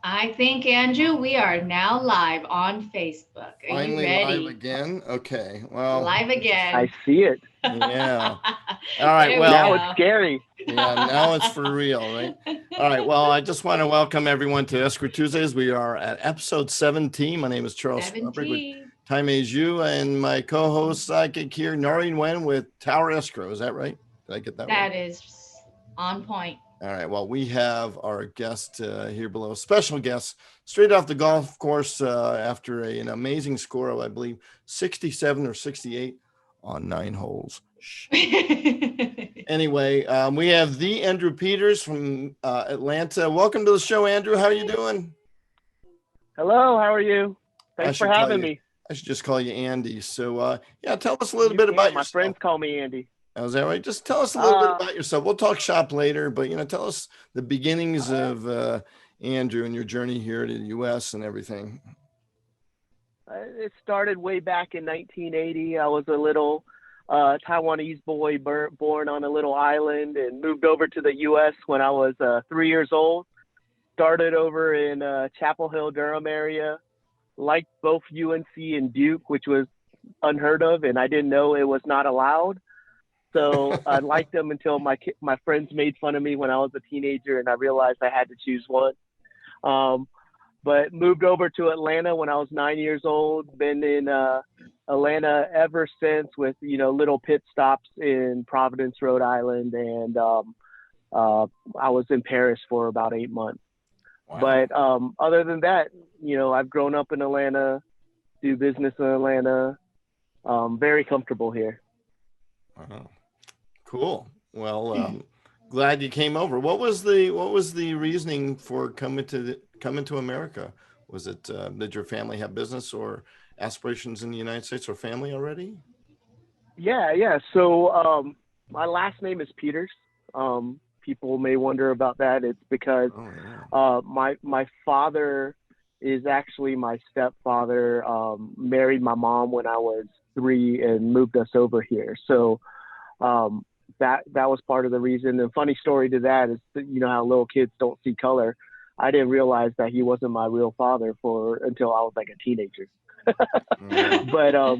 I think, Andrew, we are now live on Facebook. Are you Finally live ready? again. Okay. Well, Live I again. see it. yeah. All right. There we Now Well, it's go. scary. yeah. Now it's for real, right? All right. Well, I just want to welcome everyone to Escrow Tuesdays. We are at episode 17. My name is Charles Swanberg with 17. Caimeiju and my co-host sidekick here, Narhee Nguyen with Tower Escrow. Is that right? Did I get that right? That is on point. All right. Well, we have our guest here below, special guest, straight off the golf course after an amazing score of, I believe, 67 or 68 on 9 holes. Anyway, we have the Andrew Peters from Atlanta. Welcome to the show, Andrew. How are you doing? Hello, how are you? I Thanks for should call having you. me. I should just call you Andy. So, yeah, tell us a little bit about My yourself. friends call me Andy. Oh, is that right? Just tell us a little bit Uh, about yourself. We'll talk shop later, but tell us the beginnings uh, of Andrew and your journey here to the U.S. and everything. it started way back in 1980. I was a little Taiwanese boy born on a little island and moved over to the U.S. when I was 3 years old. Started over in Chapel Hill, Durham area. Liked both UNC and Duke, which was unheard of, and I didn't know it was not allowed. So I liked them until my friends made fun of me when I was a teenager, and I realized I had to choose one. Um, but moved over to Atlanta when I was 9 years old. Been in Atlanta ever since, with little pit stops in Providence, Rhode Island, and I was in Paris for about 8 months. Wow. But other than that, I've grown up in Atlanta, do business in Atlanta. Very comfortable here. Wow. Cool. Well, glad you came over. What was the reasoning for coming to America? Was it did your family have business or aspirations in the United States or family already? Yeah. So my last name is Peters. People may wonder about that. It's because Oh yeah. my father is actually my stepfather. Married my mom when I was 3 and moved us over here. So um, that was part of the reason. And funny story to that is that, how little kids don't see color. I didn't realize that he wasn't my real father for until I was like a teenager. Yeah. but So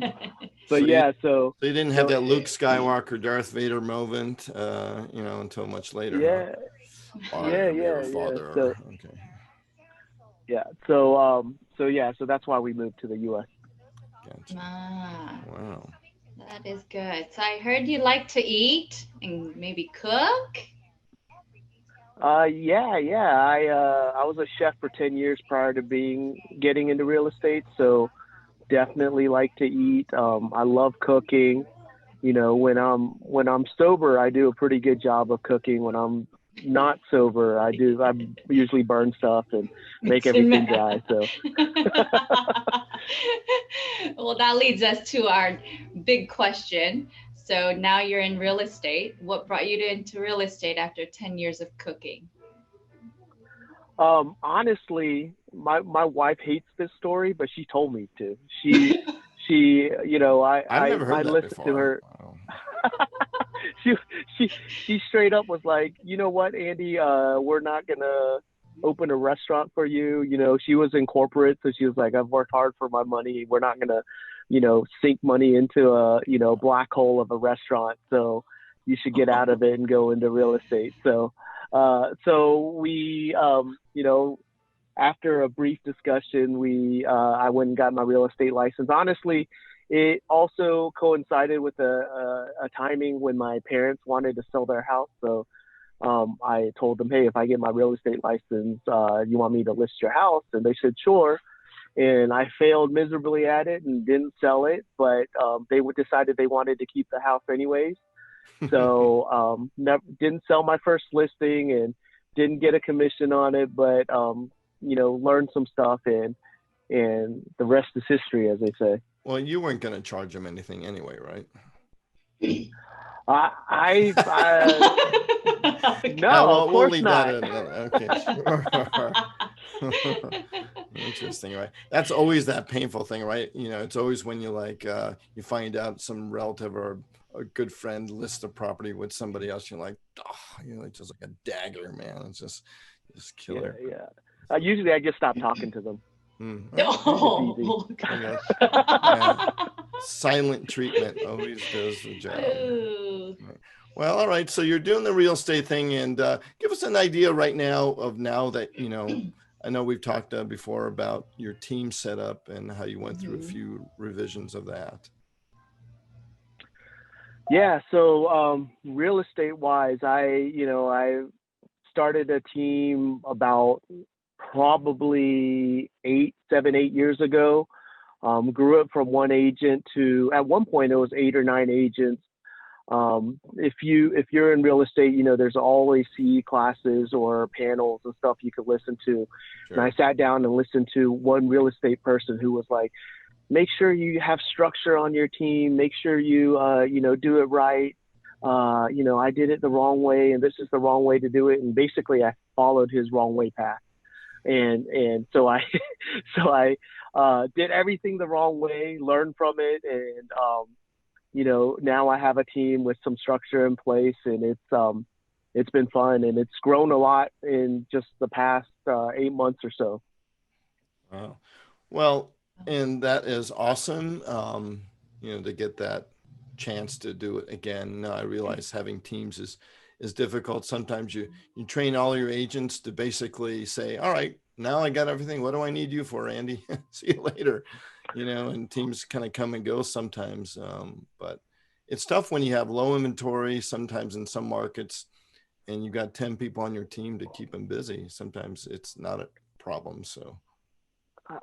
but you yeah, so so you didn't have so that Luke Skywalker, Darth Vader moment, until much later, huh? yeah, I yeah, am your yeah, yeah. father. Okay. Yeah, so that's why we moved to the U.S. Gotcha. Ah, Wow. that is good. So I heard you like to eat and maybe cook. Yeah. I was a chef for 10 years prior to being getting into real estate, so definitely like to eat. I love cooking. When I'm sober, I do a pretty good job of cooking. When I'm not sober, I usually burn stuff and make Mix and everything match. dry. So Well, that leads us to our big question. So now you're in real estate. What brought you into real estate after 10 years of cooking? honestly, my wife hates this story, but she told me to. She I I've I never I heard that listened to before. her. Wow. she she straight up was like, you know what, Andy, we're not gonna open a restaurant for you. She was in corporate, so she was like, I've worked hard for my money. We're not gonna, sink money into a black hole of a restaurant. So you should get out of it and go into real estate. So we after a brief discussion, we I went and got my real estate license. Honestly, it also coincided with a timing when my parents wanted to sell their house. So I told them, hey, if I get my real estate license, you want me to list your house? And they said, sure. And I failed miserably at it and didn't sell it, but they would decided they wanted to keep the house anyways. So never, didn't sell my first listing and didn't get a commission on it, but learned some stuff, and the rest is history, as they say. Well, you weren't going to charge them anything anyway, right? I no, of Well, we'll course leave that not. in. Okay, sure. Interesting, right? That's always that painful thing, right? It's always when you you find out some relative or a good friend lists a property with somebody else. You're like, oh, it's just like a dagger, man. It's just Yeah, killer. yeah. Usually I just stop talking to them. Oh, Okay. gosh. Silent treatment always does the job. Ooh. Well, all right. So you're doing the real estate thing, and give us an idea right now of now that, you know, I know we've talked before about your team setup and how you went through a few revisions of that. Yeah. So real estate wise, I started a team about probably 8 years ago. Grew up from one agent to, at one point it was 8 or 9 agents. If you're in real estate, you know, there's always CE classes or panels and stuff you could listen to. Sure. And I sat down and listened to one real estate person who was like, make sure you have structure on your team, make sure you, do it right. I did it the wrong way and this is the wrong way to do it. And basically I followed his wrong way path. And so I, did everything the wrong way, learned from it. And, now I have a team with some structure in place, and it's been fun, and it's grown a lot in just the past 8 months or so. Wow. Well, and that is awesome. To get that chance to do it again. Now I realize having teams is difficult. Sometimes you train all your agents to basically say, all right, now I got everything. What do I need you for, Andy? See you later. And teams kind of come and go sometimes. But it's tough when you have low inventory, sometimes in some markets, and you got 10 people on your team to keep them busy. Sometimes it's not a problem. So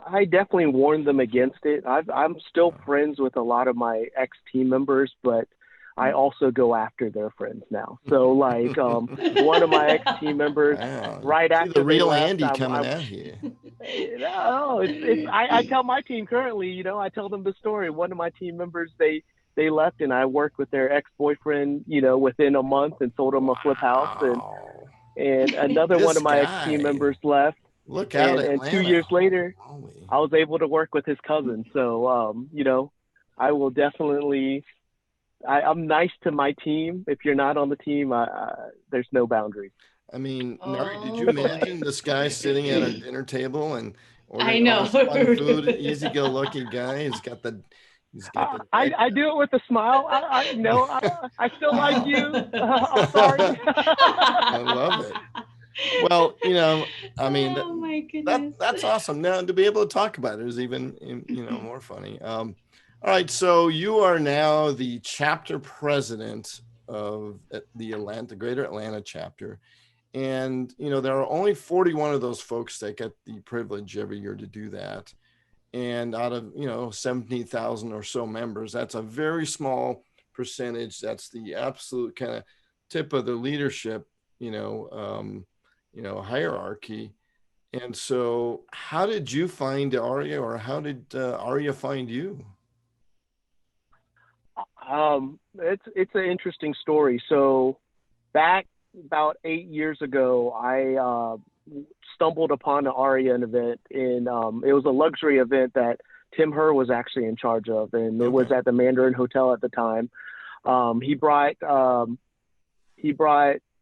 I definitely warned them against it. I'm still friends with a lot of my ex team members, but I also go after their friends now. So like one of my ex team members, right after the real they left, Andy coming out here. I tell my team currently, I tell them the story. One of my team members, they left, and I worked with their ex-boyfriend, within a month, and sold them a flip house. And another one of my ex team members left. Look out, and 2 years later, I was able to work with his cousin. So, I will definitely. I'm nice to my team. If you're not on the team, there's no boundaries. I mean, Narhee, did you imagine this guy sitting at a dinner table and ordering all this fun food? Easy-go-lucky guy. He's got the. I do it with a smile. I still like you. I'm sorry. I love it. Well, I mean, Oh my goodness. that's awesome. Now to be able to talk about it is even, more funny. All right, so you are now the chapter president of the Greater Atlanta chapter, and there are only 41 of those folks that get the privilege every year to do that, and out of 17,000 or so members, that's a very small percentage. That's the absolute kind of tip of the leadership, hierarchy. And so, how did you find Areaa, or how did Areaa find you? It's an interesting story. So back about 8 years ago, I stumbled upon an Areaa event, and it was a luxury event that Tim Herr was actually in charge of, and it was at the Mandarin Hotel at the time. He brought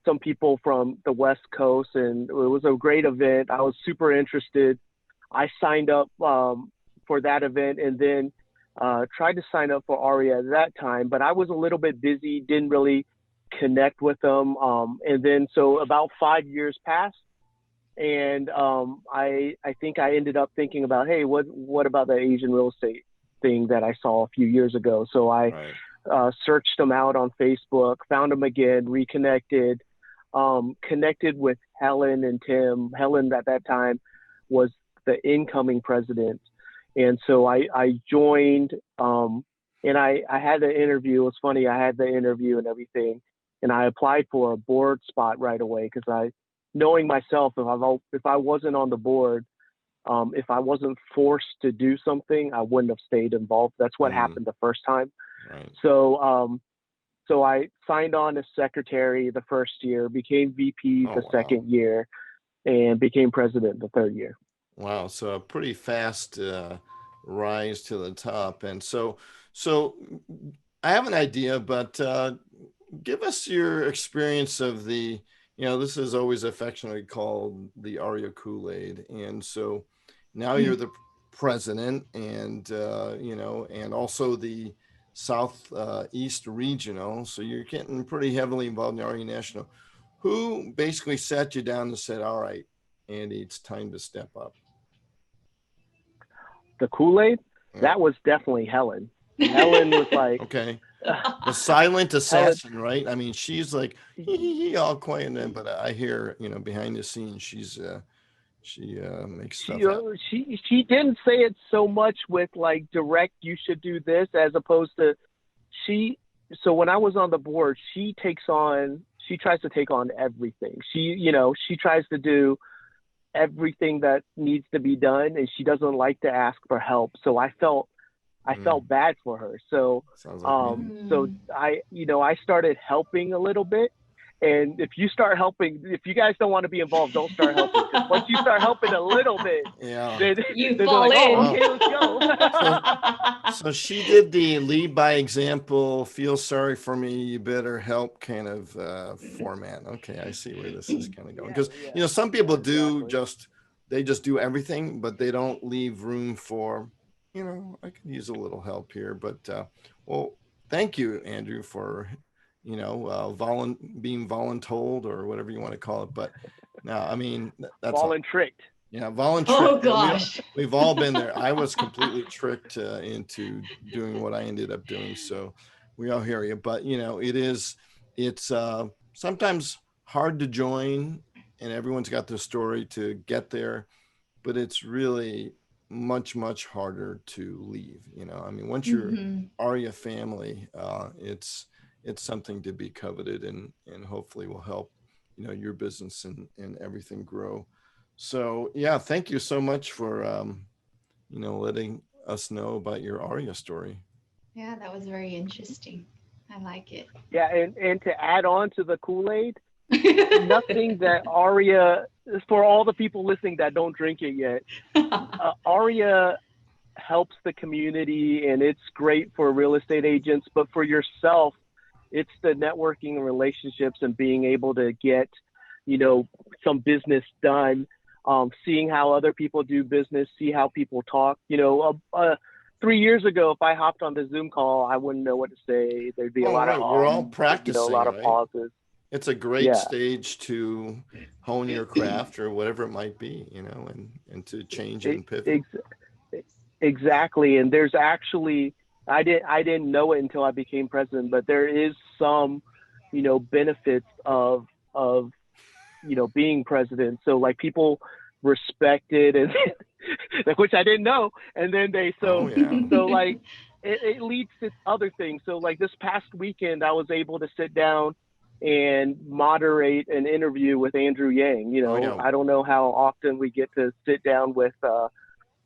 some people from the West Coast, and it was a great event. I was super interested. I signed up for that event, and then tried to sign up for Areaa at that time, but I was a little bit busy, didn't really connect with them. And then so about 5 years passed, and I think I ended up thinking about, hey, what about the Asian real estate thing that I saw a few years ago? So I searched them out on Facebook, found them again, reconnected, connected with Helen and Tim. Helen at that time was the incoming president. And so I joined, and I had the interview. It was funny. I had the interview and everything, and I applied for a board spot right away, because knowing myself, if I wasn't on the board, if I wasn't forced to do something, I wouldn't have stayed involved. That's what happened the first time. Right. So I signed on as secretary the first year, became VP the second year, and became president the third year. Wow. So a pretty fast rise to the top. And so I have an idea, but give us your experience of the this is always affectionately called the Areaa Kool-Aid. And so now you're the president, and, and also the Southeast Regional. So you're getting pretty heavily involved in Areaa National. Who basically sat you down and said, all right, Andy, it's time to step up? The Kool-Aid? Yeah. That was definitely Helen. Helen was like, okay, the silent assassin, Helen, right? I mean, she's like all quiet, but I hear, behind the scenes, she makes stuff happen. She didn't say it so much with like direct, you should do this, as opposed to so when I was on the board, she tries to take on everything. She tries to do everything that needs to be done, and she doesn't like to ask for help. So I felt bad for her. So so I started helping a little bit. And if you start helping, if you guys don't want to be involved, don't start helping. Because once you start helping a little bit, then you fall like, in. Oh, okay, let's go. So she did the lead by example, feel sorry for me, you better help kind of format. Okay, I see where this is kind of going. Because some people do they just do everything, but they don't leave room for, I could use a little help here. But well, thank you, Andrew, for being voluntold or whatever you want to call it. But no, I mean, that's voluntricked. Voluntricked. Oh gosh. We've all been there. I was completely tricked into doing what I ended up doing. So we all hear you, but it's sometimes hard to join, and everyone's got their story to get there, but it's really much, much harder to leave. I mean, once you're Areaa family, it's something to be coveted, and hopefully will help, your business and everything grow. So yeah, thank you so much for, letting us know about your Areaa story. Yeah, that was very interesting. I like it. Yeah. And to add on to the Kool-Aid, nothing that Areaa, for all the people listening that don't drink it yet, Areaa helps the community, and it's great for real estate agents, but for yourself, it's the networking and relationships and being able to get, some business done, seeing how other people do business, see how people talk. 3 years ago, if I hopped on the Zoom call, I wouldn't know what to say. There'd be a lot of we're all practicing, a lot of pauses. It's a great stage to hone your craft or whatever it might be, and to change and pivot. Exactly. And there's actually, I didn't know it until I became president, but there is some, benefits of being president. So like people respect it, and which I didn't know. And then so like it leads to other things. So like this past weekend, I was able to sit down and moderate an interview with Andrew Yang. I don't know how often we get to sit down with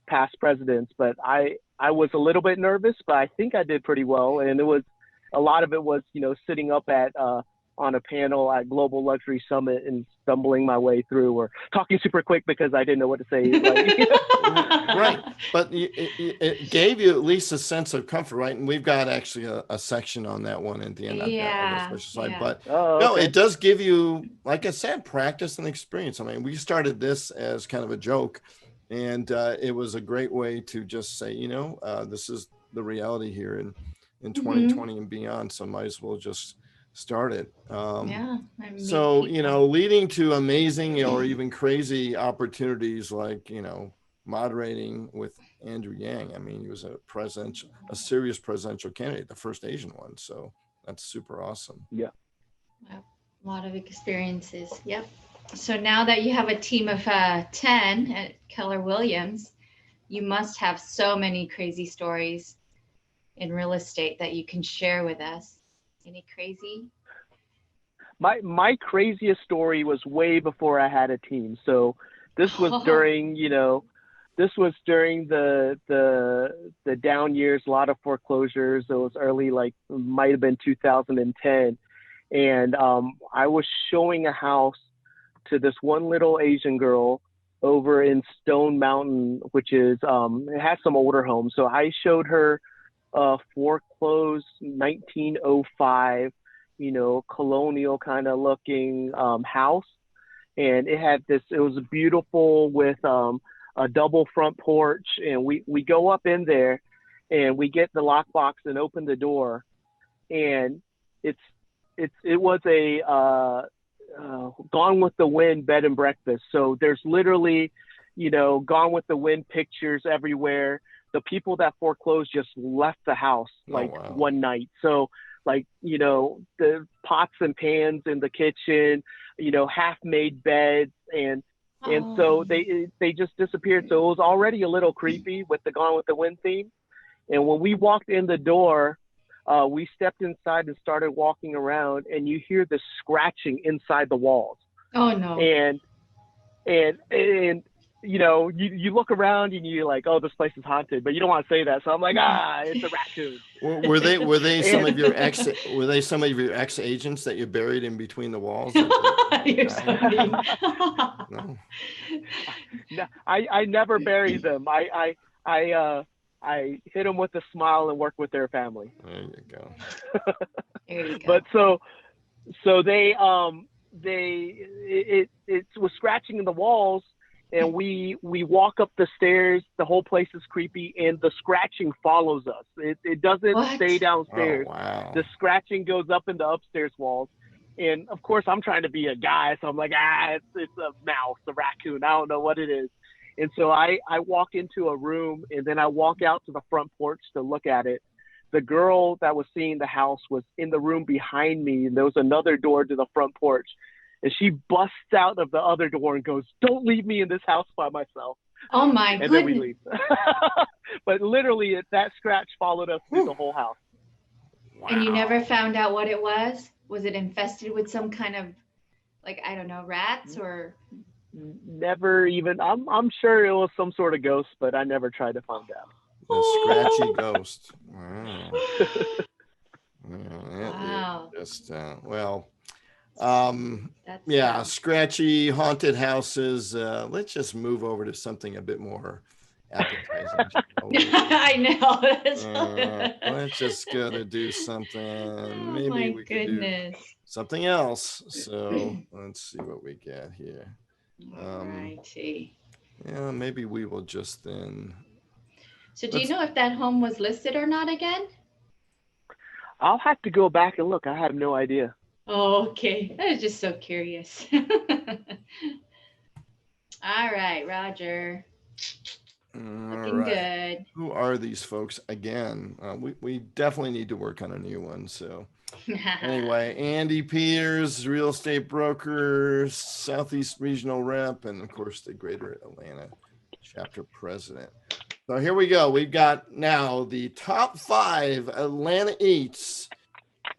past presidents, but I was a little bit nervous, but I think I did pretty well. And a lot of it was, sitting up on a panel at Global Luxury Summit and stumbling my way through, or talking super quick because I didn't know what to say. Right. But it gave you at least a sense of comfort, right? And we've got actually a section on that one at the end. I've got a special slide. But no, it does give you, like I said, practice and experience. I mean, we started this as kind of a joke, and it was a great way to just say, this is the reality here in 2020 and beyond. So might as well just start it. So, leading to amazing or even crazy opportunities like, moderating with Andrew Yang. I mean, he was a serious presidential candidate, the first Asian one. So that's super awesome. Yeah. A lot of experiences. Yep. So now that you have a team of 10 at Keller Williams, you must have so many crazy stories in real estate that you can share with us. Any crazy? My craziest story was way before I had a team. So this was during, the down years, a lot of foreclosures. It was early, might have been 2010. And I was showing a house to this one little Asian girl over in Stone Mountain, which is, it has some older homes. So I showed her foreclosed 1905 colonial kind of looking house. And it was beautiful with a double front porch. And we go up in there and we get the lockbox and open the door. And it was a Gone with the Wind bed and breakfast. So there's literally, Gone with the Wind pictures everywhere. The people that foreclosed just left the house one night. So the pots and pans in the kitchen, half-made beds, and so they just disappeared. So it was already a little creepy with the Gone with the Wind theme. And when we walked in the door, we stepped inside and started walking around, and you hear the scratching inside the walls. Oh no! And you look around and you're like, oh, this place is haunted, but you don't want to say that. So I'm like, it's a raccoon. Were they some of your ex agents that you buried in between the walls? You're so mean. No. No, I never buried them. I hit them with a smile and work with their family. There you go. There you go. But so it was scratching in the walls. And we walk up the stairs. The whole place is creepy, and the scratching follows us. It doesn't stay downstairs. Oh, wow. The scratching goes up in the upstairs walls. And of course, I'm trying to be a guy, so I'm like, it's a mouse, a raccoon. I don't know what it is. And so I walk into a room, and then I walk out to the front porch to look at it. The girl that was seeing the house was in the room behind me, and there was another door to the front porch. And she busts out of the other door and goes, "Don't leave me in this house by myself." Oh my goodness. And then we leave. But literally, that scratch followed us through the whole house. Wow. And you never found out what it was? Was it infested with some kind of, I don't know, rats or? Never even. I'm sure it was some sort of ghost, but I never tried to find out. The scratchy ghost. Wow. Wow. Just That's scratchy haunted houses. Let's just move over to something a bit more appetizing. I know. Let's just go to do something. Maybe we could do something else. So let's see what we got here. Alrighty. Yeah, maybe we will just then. So do you know if that home was listed or not again? I'll have to go back and look. I have no idea. Oh, okay. I was just so curious. All right, Roger. Looking good. Who are these folks again? We definitely need to work on a new one. So anyway, Andy Peters, real estate broker, Southeast Regional Rep, and of course the Greater Atlanta chapter president. So here we go. We've got now the top 5 Atlanta eats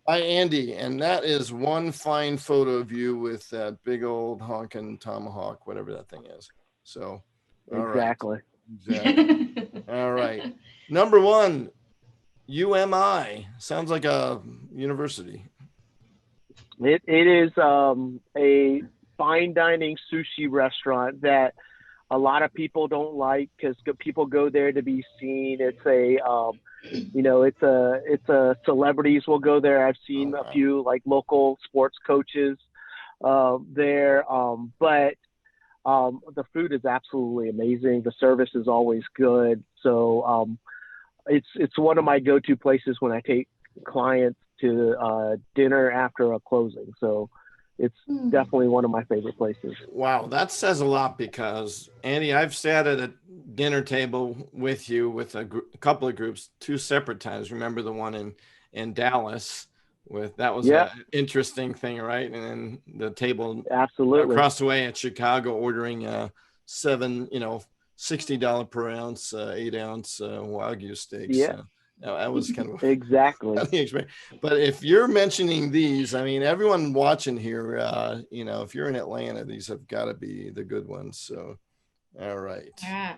by Andy, and that is one fine photo of you with that big old honking tomahawk, whatever that thing is. So, exactly. All right. Number 1, UMI. Sounds like a university. It is a fine dining sushi restaurant that a lot of people don't like because people go there to be seen. It's a celebrities will go there. I've seen a few local sports coaches there, but the food is absolutely amazing. The service is always good. So it's one of my go-to places when I take clients to dinner after a closing. So it's definitely one of my favorite places. Wow, that says a lot because, Andy, I've sat at a dinner table with you with a couple of groups 2 separate times. Remember the one in Dallas? That was an interesting thing, right? And then the table absolutely across the way at Chicago ordering $60 per ounce, 8-ounce Wagyu steaks. Yeah. That was kind of exactly. But if you're mentioning these, I mean, everyone watching here, if you're in Atlanta, these have got to be the good ones. So, all right. All right.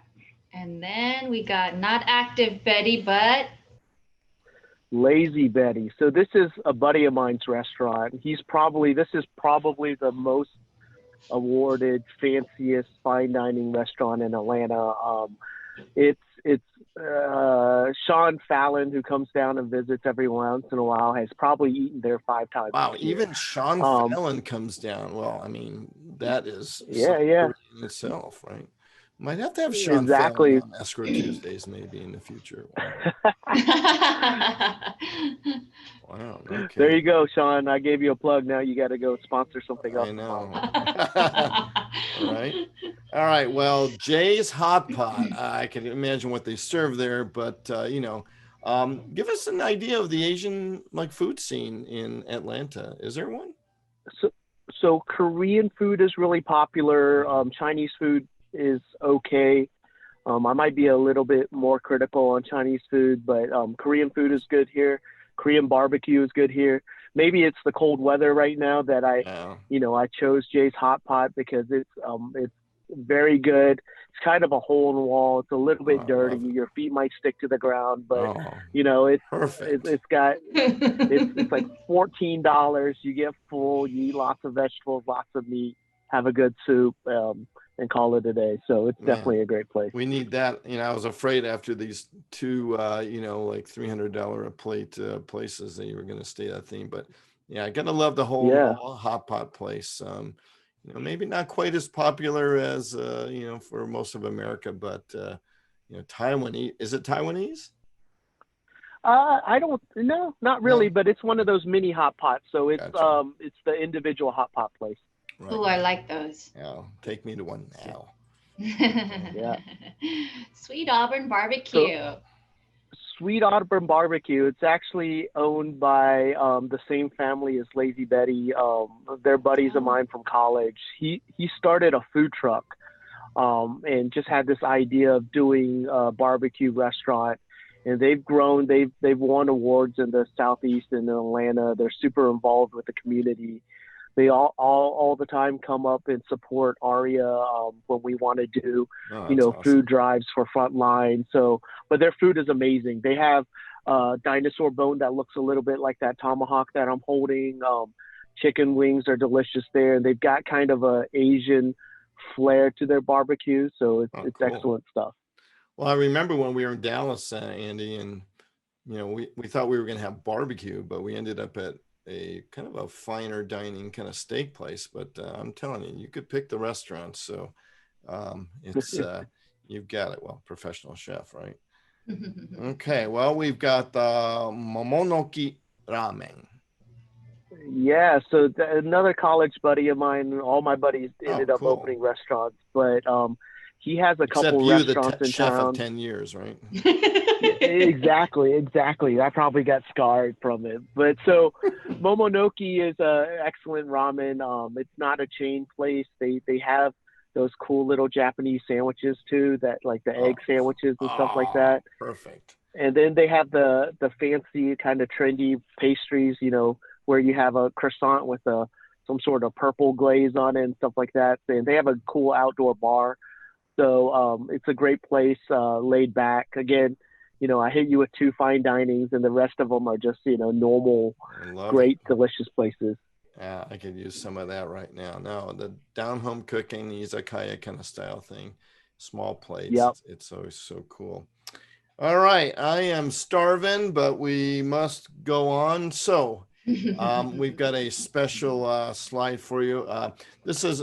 And then we got not active Betty, but Lazy Betty. So this is a buddy of mine's restaurant. This is probably the most awarded, fanciest fine dining restaurant in Atlanta. it's Sean Fallon, who comes down and visits every once in a while, has probably eaten there 5 times. Wow, this year. even Sean Um, Fallon comes down. Well, I mean, that is Yeah, yeah, in itself, right? Might have to have Sean Fallon exactly. on Escrow Tuesdays maybe in the future. Wow, There okay. you go, Sean. I gave you a plug. Now you got to go sponsor something else I tomorrow. know. All right. All right. Well, Jay's Hot Pot. I can imagine what they serve there, but give us an idea of the Asian like food scene in Atlanta. Is there one? So, so Korean food is really popular. Chinese food is okay. I might be a little bit more critical on Chinese food, but Korean food is good here. Korean barbecue is good here. Maybe it's the cold weather right now that Yeah. I chose Jay's Hot Pot because it's very good. It's kind of a hole in the wall. It's a little Oh, bit I dirty. love it. Your feet might stick to the ground, but Oh, it's perfect. it's got it's like $14. You get full. You eat lots of vegetables, lots of meat, have a good soup, and call it a day. So it's Man, definitely a great place. we need that. I was afraid after these two, like $300 a plate places that you were going to stay that theme. But yeah, I gotta love the whole Yeah. hot pot place. Maybe not quite as popular as for most of America, but Taiwanese. Is it Taiwanese? I don't no, not really, No. but it's one of those mini hot pots. So Gotcha. it's the individual hot pot place. Right. Ooh, I like those. Yeah, take me to one now. Yeah. Sweet Auburn So barbecue. Sweet Auburn Barbecue, it's actually owned by the same family as Lazy Betty. They're buddies of Oh. mine from college. He started a food truck and just had this idea of doing a barbecue restaurant. And they've grown. They've won awards in the Southeast and in Atlanta. They're super involved with the community. They all the time come up and support Areaa when we want to do, Oh, that's awesome. food drives for Frontline. So, but their food is amazing. They have dinosaur bone that looks a little bit like that tomahawk that I'm holding. Chicken wings are delicious there, and they've got kind of a Asian flair to their barbecue. So it's Cool. excellent stuff. Well, I remember when we were in Dallas, Andy, and we thought we were going to have barbecue, but we ended up at a kind of a finer dining kind of steak place. But I'm telling you, you could pick the restaurant. So it's you've got it. Well, professional chef, right? Okay. Well, we've got the Momonoki Ramen. Yeah, so another college buddy of mine, all my buddies ended up cool. opening restaurants, but he has a Except couple you, restaurants the in chef town. of 10 years, right? Exactly. I probably got scarred from it. But so Momonoki is a excellent ramen. It's not a chain place. They have those cool little Japanese sandwiches too, that like the egg sandwiches and stuff like that. Perfect. And then they have the fancy kind of trendy pastries, where you have a croissant with some sort of purple glaze on it and stuff like that. And they have a cool outdoor bar. So it's a great place, laid back. Again, I hit you with 2 fine dinings, and the rest of them are just, normal, great, delicious places. Yeah, I could use some of that right now. No, the down-home cooking, the izakaya kind of style thing, small plates. Yep. It's always so cool. All right, I am starving, but we must go on. So we've got a special slide for you. This is,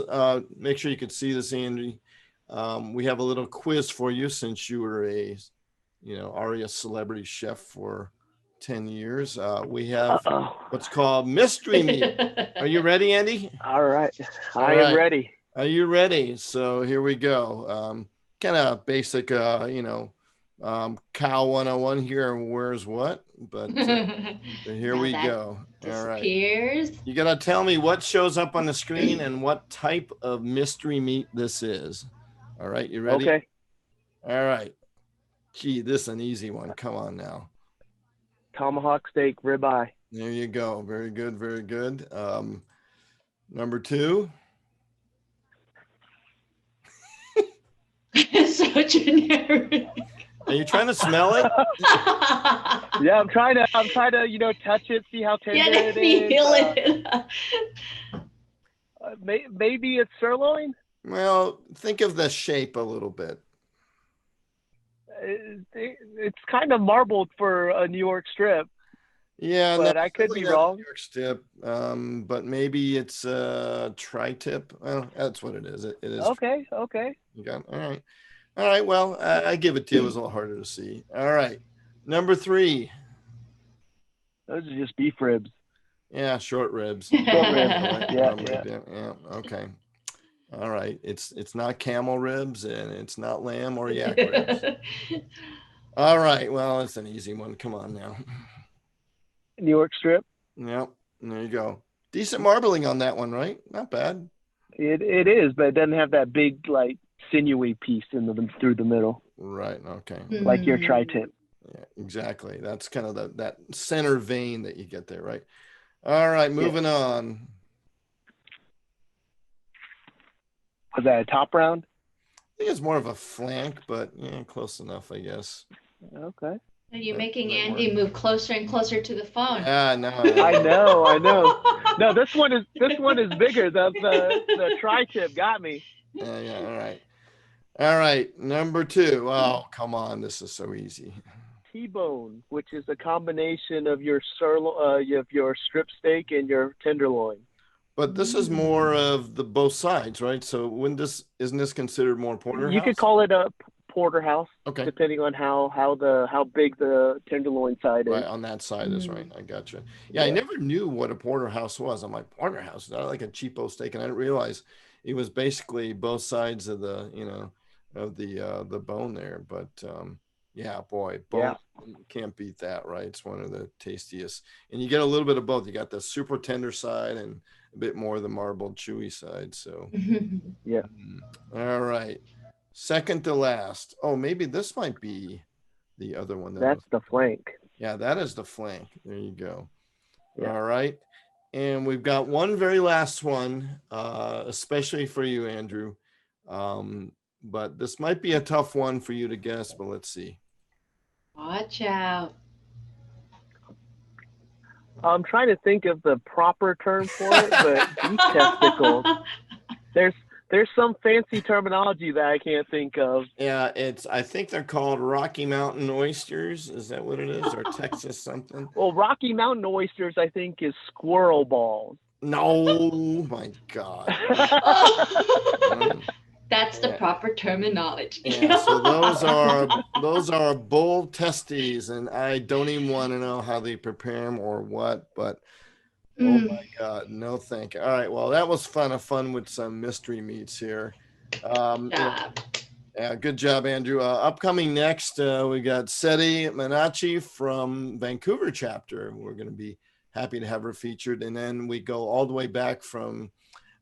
make sure you can see this, Andy. We have a little quiz for you since you were a, Areaa celebrity chef for 10 years. We have what's called mystery meat. Are you ready, Andy? All right. I am ready. Are you ready? So here we go. Kind of basic, cow 101 here. Where's what? But here we go. All right. You got to tell me what shows up on the screen and what type of mystery meat this is. All right. You ready? Okay. All right. Gee, this is an easy one. Come on now. Tomahawk steak, ribeye. There you go. Very good. Very good. Number 2. So generic. Are you trying to smell it? Yeah, I'm trying to, touch it, see how tender it is. Feel it. Maybe it's sirloin. Well, think of the shape a little bit. it's kind of marbled for a New York strip, Yeah, no, but I could definitely be not a wrong. New York strip, but maybe it's tri-tip. Well, that's what it is. It is. Okay. You got all right. All right. Well, I give it to you. It was a little harder to see. All right. Number 3. Those are just beef ribs. Yeah, short ribs. Short ribs. Yeah. Yeah. Yeah. Okay. All right. It's not camel ribs and it's not lamb or yak ribs. All right. Well, it's an easy one. Come on now. New York strip. Yep. There you go. Decent marbling on that one, right? Not bad. It is, but it doesn't have that big like sinewy piece through the middle, Right. Okay. like your tri-tip. Yeah, exactly. That's kind of that center vein that you get there, right? All right, moving on. Was that a top round? I think it's more of a flank, but yeah, close enough, I guess. Okay. Are you making Andy move closer and closer to the phone? Yeah, no. I know. No, this one is bigger. The tri-tip got me. Yeah. All right. Number 2. Oh, come on. This is so easy. T-bone, which is a combination of your your strip steak and your tenderloin. But this is more of the both sides, right? So isn't this considered more porterhouse? You could call it a porterhouse, okay, depending on how big the tenderloin side is. Right, on that side is right. I gotcha. Yeah, I never knew what a porterhouse was. I'm like, porterhouse, is that like a cheapo steak? And I didn't realize it was basically both sides of the bone there. But yeah, boy, bone can't beat that, right? It's one of the tastiest, and you get a little bit of both. You got the super tender side and a bit more of the marbled chewy side. So yeah. All right. Second to last. Oh, maybe this might be the other one. That's the flank. Yeah, that is the flank. There you go. Yeah. All right. And we've got one very last one, especially for you, Andrew. But this might be a tough one for you to guess, but let's see. Watch out. I'm trying to think of the proper term for it, but beef testicles. There's some fancy terminology that I can't think of. Yeah, I think they're called Rocky Mountain oysters. Is that what it is? Or Texas something? Well, Rocky Mountain oysters, I think, is squirrel balls. No, my God. That's the proper terminology. Yeah, so those are bull testes, and I don't even want to know how they prepare them or what, but oh my God, no thank you. All right, well, that was fun with some mystery meats here. Yeah, good job, Andrew. Upcoming next, we got Seti Manachi from Vancouver chapter. We're going to be happy to have her featured, and then we go all the way back from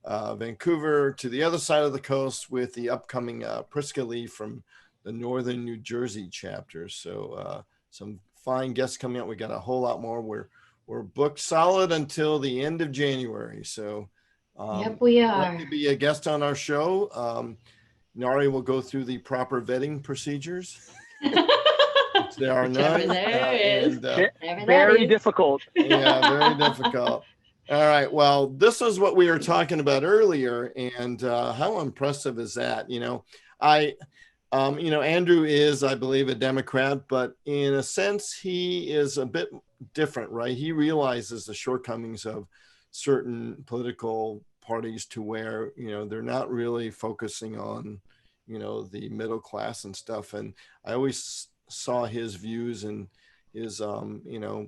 Vancouver to the other side of the coast with the upcoming Priska Lee from the Northern New Jersey chapter. So some fine guests coming out. We got a whole lot more. We're booked solid until the end of January. So yep, we are. To be a guest on our show. Narhee will go through the proper vetting procedures. There are none. Very difficult. Yeah, very difficult. All right. Well, this is what we were talking about earlier, and how impressive is that? Andrew is, I believe, a Democrat, but in a sense, he is a bit different, right? He realizes the shortcomings of certain political parties to where, they're not really focusing on, the middle class and stuff. And I always saw his views and his,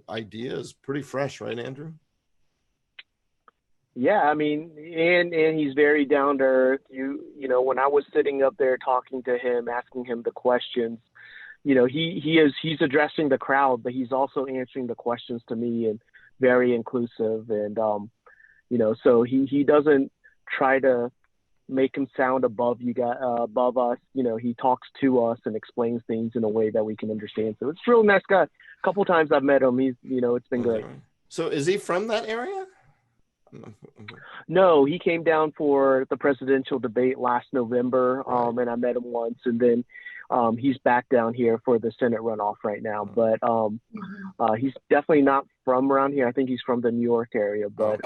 ideas pretty fresh, right, Andrew? Yeah, I mean, and he's very down to earth. When I was sitting up there talking to him, asking him the questions, he's addressing the crowd, but he's also answering the questions to me and very inclusive. And so he doesn't try to make him sound above us. He talks to us and explains things in a way that we can understand. So it's a real nice guy. A couple times I've met him. It's been great. So is he from that area? No, he came down for the presidential debate last November, and I met him once, and then he's back down here for the Senate runoff right now. But he's definitely not from around here. I think he's from the New York area. But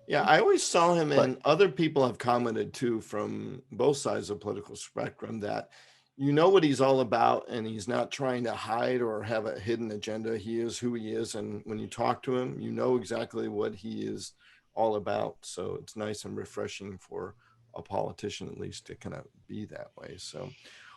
yeah, I always saw him, and other people have commented too from both sides of the political spectrum that you know what he's all about, and he's not trying to hide or have a hidden agenda. He is who he is. And when you talk to him, you know exactly what he is all about. So it's nice and refreshing for a politician, at least, to kind of be that way. So,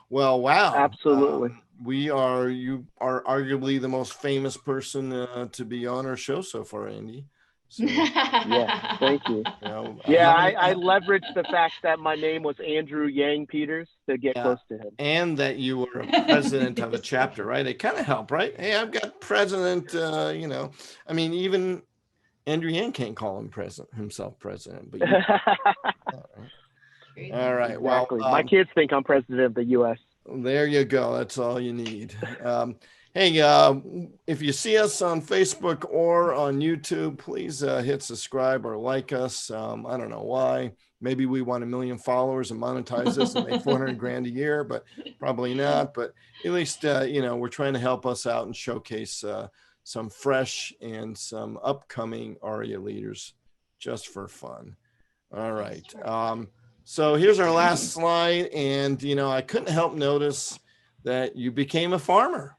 well, wow. Absolutely. You are arguably the most famous person to be on our show so far, Andy. So, Yeah, thank you. you know, Yeah, I leveraged the fact that my name was Andrew Yang Peters to get close to him. And that you were a president of a chapter, right? It kind of helped, right? Hey, I've got president, you know, I mean, even Andrew Yang can't call himself president, but you, all right. Exactly. Well, my kids think I'm president of the U.S. There you go. That's all you need. Hey, if you see us on Facebook or on YouTube, please hit subscribe or like us. I don't know why. Maybe we want 1 million followers and monetize this and make 400 grand a year, but probably not. But at least, you know, we're trying to help us out and showcase some fresh and some upcoming Areaa leaders just for fun. All right. So here's our last slide. And, you know, I couldn't help notice that you became a farmer.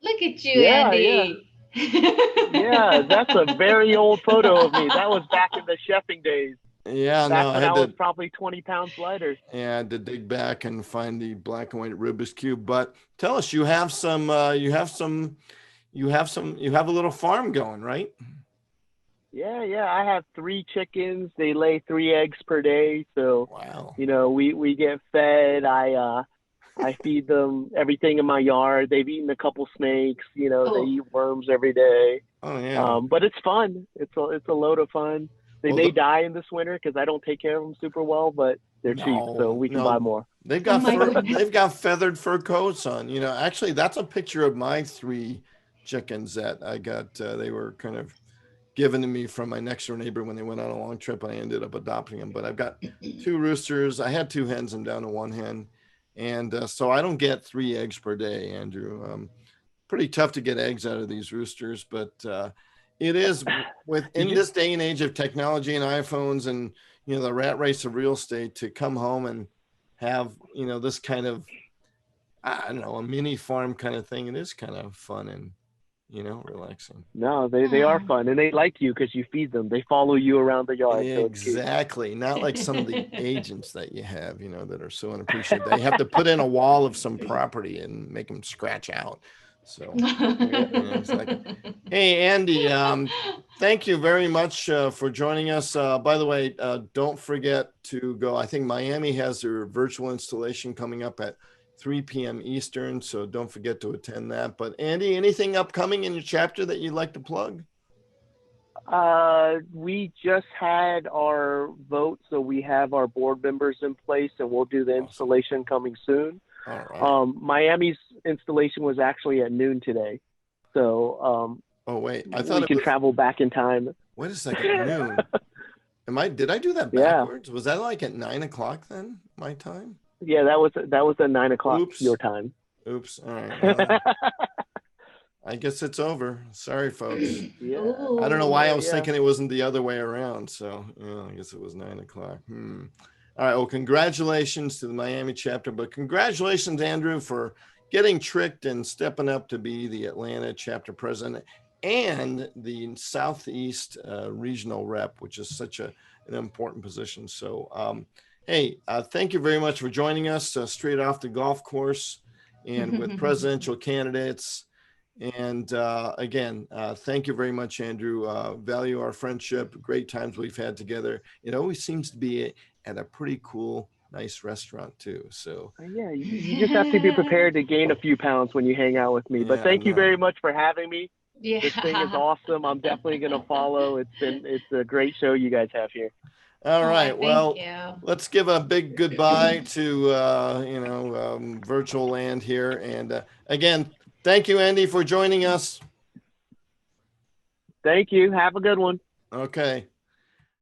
Look at you, Andy. Yeah, that's a very old photo of me. That was back in the chefing days. Yeah, back when I was probably 20 pounds lighter. Yeah, I had to dig back and find the black and white Rubik's Cube. But tell us, you have you have a little farm going, right? Yeah. I have 3 chickens. They lay 3 eggs per day. So, wow. You know, we get fed. I feed them everything in my yard. They've eaten a couple snakes. You know, they eat worms every day. Oh yeah. But it's fun. It's a load of fun. They may die in this winter because I don't take care of them super well, but they're cheap, so we can buy more. They've got feathered fur coats on. You know, actually, that's a picture of my 3 chickens that I got. They were kind of given to me from my next door neighbor when they went on a long trip, and I ended up adopting them. But I've got 2 roosters. I had 2 hens. I'm down to 1 hen. And so I don't get 3 eggs per day, Andrew. Pretty tough to get eggs out of these roosters, but it is within this day and age of technology and iPhones and, you know, the rat race of real estate, to come home and have, you know, this kind of, I don't know, a mini farm kind of thing. It is kind of fun and, you know, relaxing. No, they are fun, and they like you because you feed them. They follow you around the yard. Exactly. Not like some of the agents that you have, you know, that are so unappreciative. They have to put in a wall of some property and make them scratch out. So, it's like, hey, Andy, thank you very much for joining us. By the way, don't forget to go. I think Miami has their virtual installation coming up at 3 p.m. Eastern, so don't forget to attend that. But Andy, anything upcoming in your chapter that you'd like to plug? We just had our vote, so we have our board members in place, and we'll do the installation coming soon. All right. Miami's installation was actually at noon today, so oh wait, I thought we can travel back in time. Wait a second, noon. Did I do that backwards? Was that like at 9 o'clock then, my time? Yeah, that was at 9 o'clock your time. Oops. All right. Well, I guess it's over. Sorry, folks. Yeah. I don't know why I was thinking it wasn't the other way around. So I guess it was 9 o'clock. All right. Well, congratulations to the Miami chapter, but congratulations, Andrew, for getting tricked and stepping up to be the Atlanta chapter president and the Southeast regional rep, which is such an important position. So, hey, thank you very much for joining us straight off the golf course and with presidential candidates. And again, thank you very much, Andrew. Value our friendship, great times we've had together. It always seems to be at a pretty cool, nice restaurant too. So yeah, you just have to be prepared to gain a few pounds when you hang out with me. But thank you very much for having me. Yeah. This thing is awesome. I'm definitely going to follow. It's a great show you guys have here. All right. Well, let's give a big goodbye to, virtual land here. And again, thank you, Andy, for joining us. Thank you. Have a good one. Okay.